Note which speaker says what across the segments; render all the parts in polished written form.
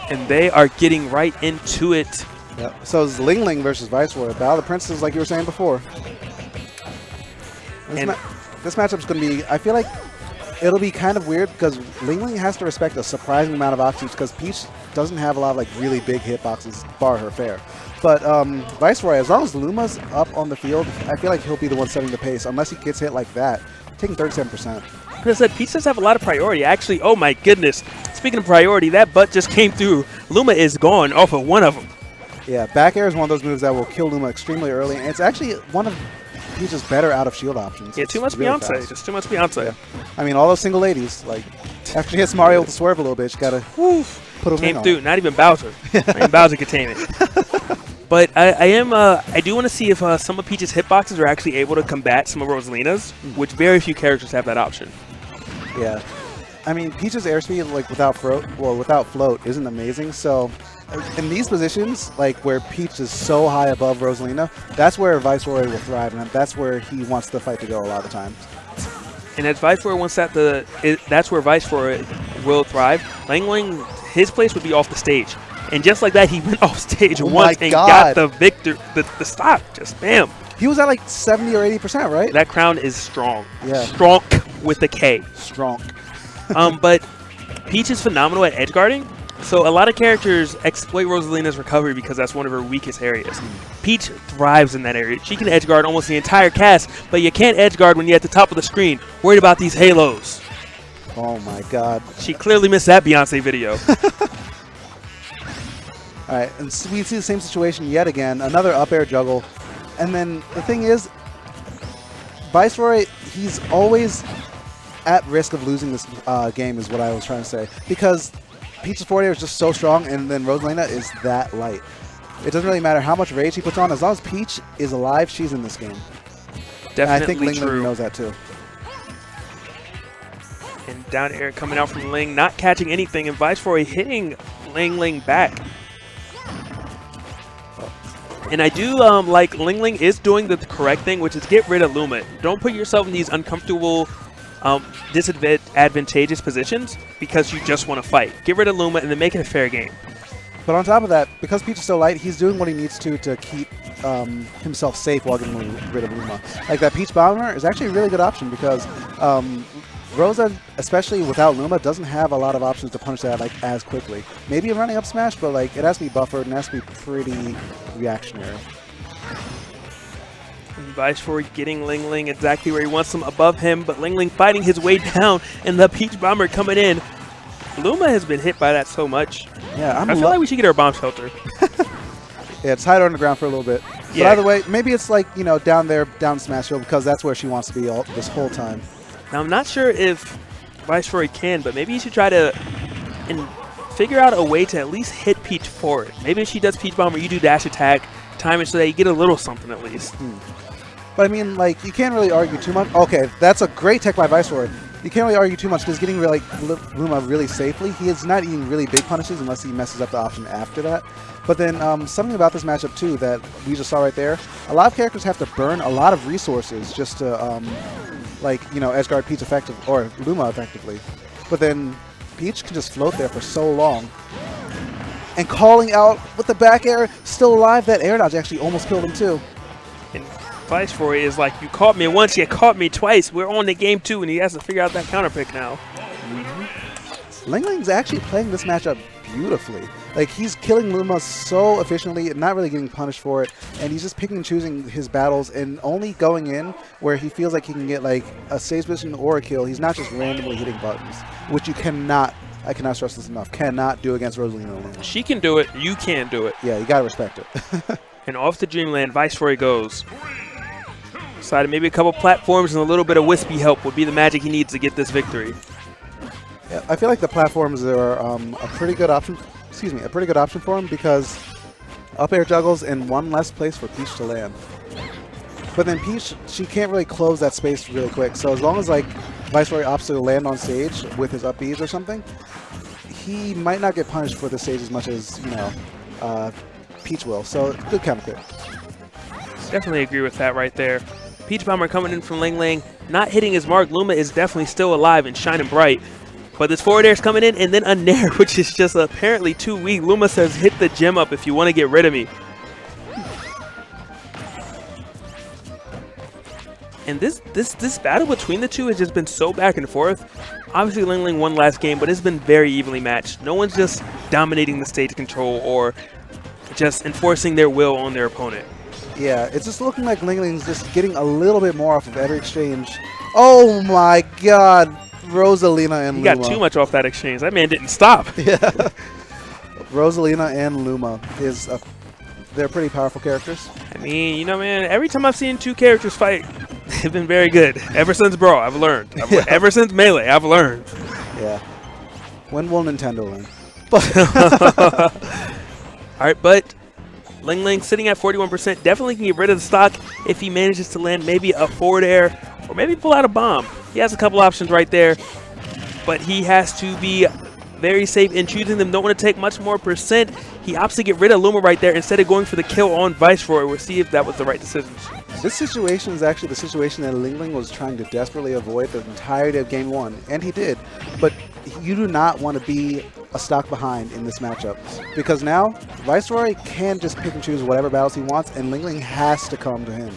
Speaker 1: And they are getting right into it.
Speaker 2: Yep. So it's Ling versus Viceroy. Battle of the Princes, like you were saying before. This matchup's going to be, I feel like it'll be kind of weird because Ling has to respect a surprising amount of options because Peach doesn't have a lot of like really big hitboxes, bar her fair. But Viceroy, as long as Luma's up on the field, I feel like he'll be the one setting the pace unless he gets hit like that, taking 37%.
Speaker 1: Like I said, Peach does have a lot of priority. Actually, oh my goodness. Speaking of priority, that butt just came through. Luma is gone off of one of them.
Speaker 2: Yeah, back air is one of those moves that will kill Luma extremely early, and it's actually one of Peach's better out of shield options.
Speaker 1: Yeah, too much
Speaker 2: really
Speaker 1: Beyonce.
Speaker 2: fast.
Speaker 1: Just too much Beyonce.
Speaker 2: Yeah. I mean, all those single ladies, like, after she hits Mario with the swerve a little bit, she got to put them in
Speaker 1: Came through. Not even Bowser. Not even Bowser could tame it. But I do want to see if some of Peach's hitboxes are actually able to combat some of Rosalina's, which very few characters have that option.
Speaker 2: Yeah. I mean, Peach's airspeed, like, without float isn't amazing, so in these positions, like, where Peach is so high above Rosalina, that's where Viceroy will thrive, and that's where he wants the fight to go a lot of times.
Speaker 1: And as Viceroy wants that, that's where Viceroy will thrive. Ling, his place would be off the stage. And just like that, he went off stage once and got the the stop. Just bam.
Speaker 2: He was at like 70 or 80%, right?
Speaker 1: That crown is strong.
Speaker 2: Yeah.
Speaker 1: Strong with a K.
Speaker 2: Strong.
Speaker 1: But Peach is phenomenal at edge guarding. So a lot of characters exploit Rosalina's recovery because that's one of her weakest areas. Peach thrives in that area. She can edge guard almost the entire cast, but you can't edge guard when you're at the top of the screen, worried about these halos.
Speaker 2: Oh my god.
Speaker 1: She clearly missed that Beyonce video.
Speaker 2: All right, and so we see the same situation yet again, another up air juggle. And then the thing is, Viceroy, he's always at risk of losing this game is what I was trying to say. Because Peach's forward air is just so strong, and then Rosalina is that light. It doesn't really matter how much rage he puts on. As long as Peach is alive, she's in this game.
Speaker 1: Definitely
Speaker 2: and I think Ling
Speaker 1: true.
Speaker 2: knows that too.
Speaker 1: And down air coming out from Ling, not catching anything, and Viceroy hitting Ling back. And I do like Ling is doing the correct thing, which is get rid of Luma. Don't put yourself in these uncomfortable, disadvantageous positions because you just want to fight. Get rid of Luma and then make it a fair game.
Speaker 2: But on top of that, because Peach is so light, he's doing what he needs to keep himself safe while getting rid of Luma. Like that Peach Bomber is actually a really good option because Rosa, especially without Luma, doesn't have a lot of options to punish that like as quickly. Maybe a running up smash, but like it has to be buffered and it has to be pretty reactionary.
Speaker 1: Viceroy getting Ling exactly where he wants him above him, but Ling fighting his way down, and the Peach Bomber coming in. Luma has been hit by that so much.
Speaker 2: Yeah,
Speaker 1: I feel like we should get her a bomb shelter.
Speaker 2: Yeah, it's hide her on the ground for a little bit.
Speaker 1: Yeah.
Speaker 2: But either way, maybe it's like, you know, down there, down smash field, because that's where she wants to be this whole time.
Speaker 1: Now, I'm not sure if Viceroy can, but maybe you should try to figure out a way to at least hit Peach forward. Maybe if she does Peach Bomber, you do dash attack, time it so that you get a little something at least.
Speaker 2: But I mean, like, you can't really argue too much. Okay, that's a great tech by Viceroy. You can't really argue too much because getting Luma really safely, he is not eating really big punishes unless he messes up the option after that. But then something about this matchup too that we just saw right there, a lot of characters have to burn a lot of resources just to like, you know, edge guard Peach or Luma effectively. But then Peach can just float there for so long. And calling out with the back air, still alive, that air dodge actually almost killed him too.
Speaker 1: And Viceroy is like, you caught me once, you caught me twice. We're on the game too, and he has to figure out that counter pick now.
Speaker 2: Ling's actually playing this matchup beautifully. Like, he's killing Luma so efficiently and not really getting punished for it, and he's just picking and choosing his battles and only going in where he feels like he can get like a stage position or a kill. He's not just randomly hitting buttons, which you cannot, I cannot stress this enough, cannot do against Rosalina alone.
Speaker 1: She can do it, you can't do it.
Speaker 2: Yeah, you gotta respect it.
Speaker 1: And off to Dreamland, Viceroy goes. Decided maybe a couple platforms and a little bit of wispy help would be the magic he needs to get this victory.
Speaker 2: Yeah, I feel like the platforms are a pretty good option. Excuse me, a pretty good option for him because up air juggles in one less place for Peach to land. But then Peach, she can't really close that space really quick. So as long as like Viceroy opts to land on stage with his up Bs or something, he might not get punished for the stage as much as, you know, Peach will. So good counter pick.
Speaker 1: Definitely agree with that right there. Peach Bomber coming in from Ling, not hitting his mark. Luma is definitely still alive and shining bright. But this forward air is coming in, and then a nair, which is just apparently too weak. Luma says, hit the gem up if you want to get rid of me. And this battle between the two has just been so back and forth. Obviously, Ling won last game, but it's been very evenly matched. No one's just dominating the stage control or just enforcing their will on their opponent.
Speaker 2: Yeah, it's just looking like Ling's just getting a little bit more off of every exchange. Oh my god, Rosalina and Luma.
Speaker 1: He got too much off that exchange. That man didn't stop.
Speaker 2: Yeah. Rosalina and Luma they're pretty powerful characters.
Speaker 1: I mean, you know, man, every time I've seen two characters fight, they've been very good. Ever since Brawl, I've learned. Ever since Melee, I've learned.
Speaker 2: Yeah. When will Nintendo learn?
Speaker 1: All right, but Ling sitting at 41%, definitely can get rid of the stock if he manages to land maybe a forward air or maybe pull out a bomb. He has a couple options right there, but he has to be very safe in choosing them. Don't want to take much more percent. He opts to get rid of Luma right there instead of going for the kill on Viceroy. We'll see if that was the right decision.
Speaker 2: This situation is actually the situation that Ling was trying to desperately avoid the entirety of Game 1, and he did. But you do not want to be a stock behind in this matchup, because now Viceroy can just pick and choose whatever battles he wants, and Ling has to come to him.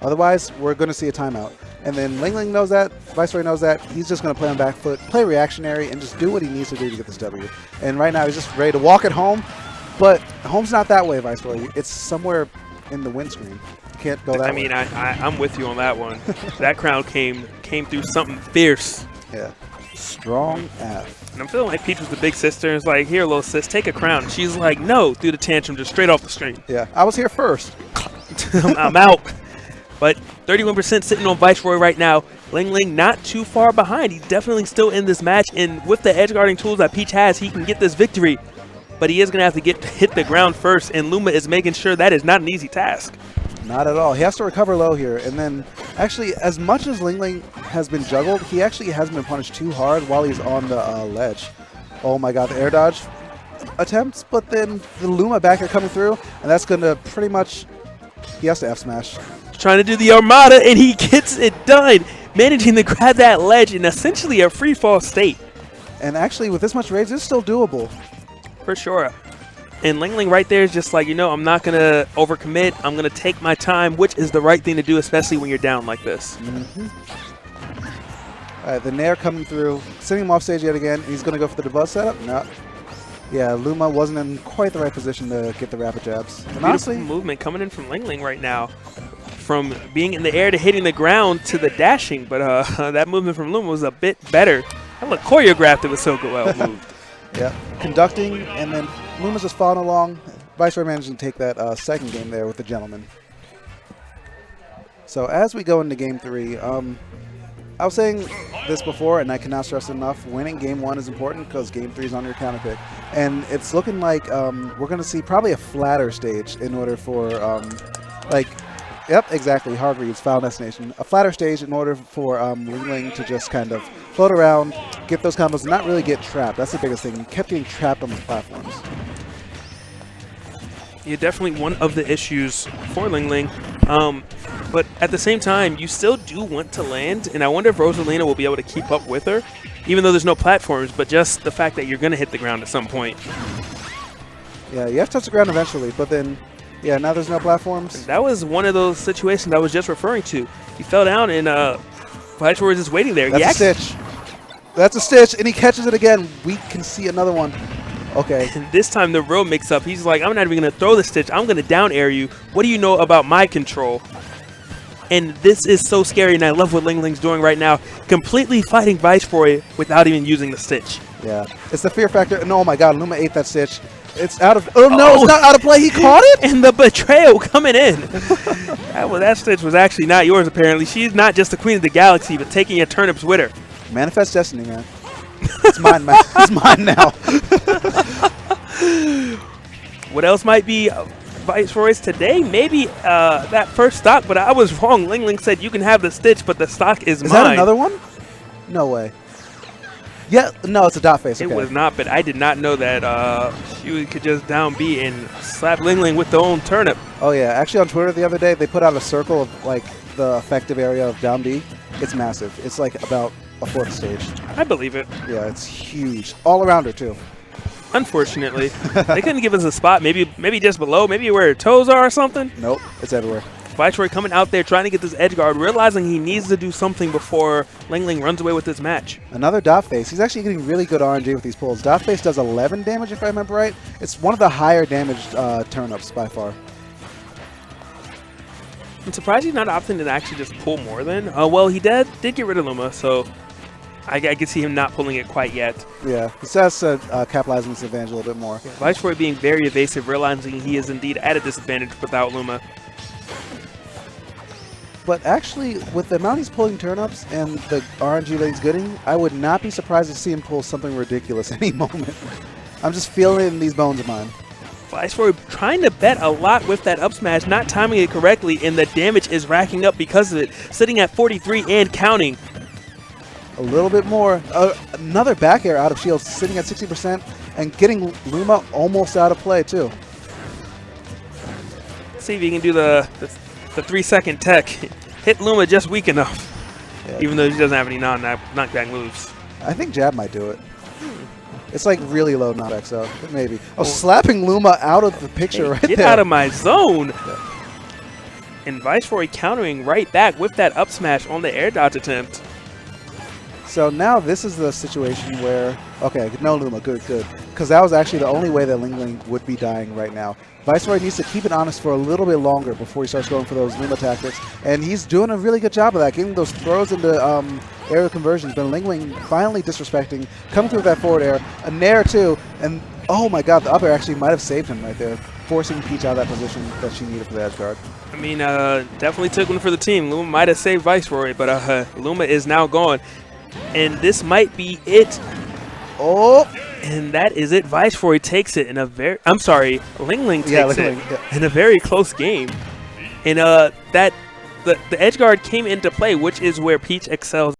Speaker 2: Otherwise, we're going to see a timeout. And then Ling knows that, Viceroy knows that. He's just going to play on back foot, play reactionary, and just do what he needs to do to get this W. And right now, he's just ready to walk it home. But home's not that way, Viceroy. It's somewhere in the windscreen. You can't go that way.
Speaker 1: I mean, I'm with you on that one. That crown came through something fierce.
Speaker 2: Yeah. Strong F.
Speaker 1: And I'm feeling like Peach was the big sister. It's like, here, little sis, take a crown. And she's like, no, threw the tantrum just straight off the screen.
Speaker 2: Yeah, I was here first.
Speaker 1: I'm out. But 31% sitting on Viceroy right now. Ling not too far behind. He's definitely still in this match. And with the edge guarding tools that Peach has, he can get this victory. But he is going to have to hit the ground first. And Luma is making sure that is not an easy task.
Speaker 2: Not at all. He has to recover low here. And then, actually, as much as Ling has been juggled, he actually hasn't been punished too hard while he's on the ledge. Oh my god, the air dodge attempts. But then the Luma back air coming through. And that's going to pretty much... He has to F smash.
Speaker 1: Trying to do the Armada, and he gets it done. Managing to grab that ledge in essentially a free fall state.
Speaker 2: And actually, with this much rage, it's still doable.
Speaker 1: For sure. And Ling right there is just like, you know, I'm not going to overcommit. I'm going to take my time, which is the right thing to do, especially when you're down like this.
Speaker 2: All right, the Nair coming through, sending him off stage yet again. He's going to go for the debuzz setup. No. Yeah, Luma wasn't in quite the right position to get the rapid jabs. And honestly,
Speaker 1: movement coming in from Ling right now. From being in the air to hitting the ground to the dashing, but that movement from Luma was a bit better. That looked choreographed. It was so good, well moved.
Speaker 2: Yeah, conducting, and then Luma's just following along. Viceroy managed to take that second game there with the gentleman. So as we go into Game 3, I was saying this before, and I cannot stress enough, winning Game 1 is important because Game 3 is on your counter pick. And it's looking like we're going to see probably a flatter stage in order for, yep, exactly, hard reads, Final Destination. A flatter stage in order for Ling to just kind of float around, get those combos, and not really get trapped. That's the biggest thing. He kept getting trapped on the platforms.
Speaker 1: Yeah, definitely one of the issues for Ling. But at the same time, you still do want to land, and I wonder if Rosalina will be able to keep up with her, even though there's no platforms, but just the fact that you're going to hit the ground at some point.
Speaker 2: Yeah, you have to touch the ground eventually, but then, yeah, now there's no platforms.
Speaker 1: That was one of those situations I was just referring to. He fell down, and Viceroy was just waiting there.
Speaker 2: That's a stitch. That's a stitch, and he catches it again. We can see another one. Okay.
Speaker 1: And this time the real mix-up. He's like, I'm not even going to throw the stitch. I'm going to down air you. What do you know about my control? And this is so scary, and I love what Ling's doing right now. Completely fighting Viceroy without even using the stitch.
Speaker 2: Yeah. It's the fear factor. And oh my god, Luma ate that stitch. It's out of... Oh, no, it's not out of play. He caught it?
Speaker 1: And the betrayal coming in. That stitch was actually not yours, apparently. She's not just the queen of the galaxy, but taking your turnips with her.
Speaker 2: Manifest destiny, man. It's mine, man. It's mine now.
Speaker 1: What else might be Viceroy's today? Maybe that first stock, but I was wrong. Ling said you can have the stitch, but the stock is mine.
Speaker 2: Is that another one? No way. Yeah, no, it's a dot face. Okay.
Speaker 1: It was not, but I did not know that she could just down B and slap Ling with the own turnip.
Speaker 2: Oh, yeah. Actually, on Twitter the other day, they put out a circle of, like, the effective area of down B. It's massive. It's, like, about a 4th stage.
Speaker 1: I believe it.
Speaker 2: Yeah, it's huge. All around her, too.
Speaker 1: Unfortunately. They couldn't give us a spot. Maybe just below. Maybe where her toes are or something.
Speaker 2: Nope, it's everywhere.
Speaker 1: Viceroy coming out there trying to get this edge guard, realizing he needs to do something before Ling runs away with this match.
Speaker 2: Another dot face. He's actually getting really good RNG with these pulls. Dot face does 11 damage, if I remember right. It's one of the higher damaged turn-ups by far.
Speaker 1: I'm surprised he's not opting to actually just pull more than. Well, he did get rid of Luma, so I can see him not pulling it quite yet.
Speaker 2: Yeah, he has to capitalize on this advantage a little bit more.
Speaker 1: Yeah, Viceroy being very evasive, realizing he is indeed at a disadvantage without Luma.
Speaker 2: But actually, with the amount he's pulling turnips and the RNG that he's getting, I would not be surprised to see him pull something ridiculous any moment. I'm just feeling it in these bones of mine.
Speaker 1: Viceroy trying to bet a lot with that up smash, not timing it correctly, and the damage is racking up because of it, sitting at 43 and counting.
Speaker 2: A little bit more. Another back air out of shield, sitting at 60% and getting Luma almost out of play, too.
Speaker 1: Let's see if he can do the 3-second tech. Hit Luma just weak enough,
Speaker 2: Yeah.
Speaker 1: even though she doesn't have any knockback moves.
Speaker 2: I think Jab might do it. It's like really low knockback, so maybe. Oh, slapping Luma out of the picture right there.
Speaker 1: Get out of my zone.
Speaker 2: Yeah.
Speaker 1: And Viceroy countering right back with that up smash on the air dodge attempt.
Speaker 2: So now this is the situation where, okay, no Luma, good. Because that was actually the only way that Ling would be dying right now. Viceroy needs to keep it honest for a little bit longer before he starts going for those Luma tactics. And he's doing a really good job of that, getting those throws into aerial conversions. But Ling finally disrespecting, coming through with that forward air, a nair too, and oh my god, the up air actually might have saved him right there, forcing Peach out of that position that she needed for the edge guard.
Speaker 1: I mean, definitely took one for the team. Luma might have saved Viceroy, but Luma is now gone. And this might be it.
Speaker 2: Oh!
Speaker 1: And that is it. Viceroy takes it in a very... I'm sorry, Ling takes it
Speaker 2: yeah.
Speaker 1: in a very close game. And the edge guard came into play, which is where Peach excels.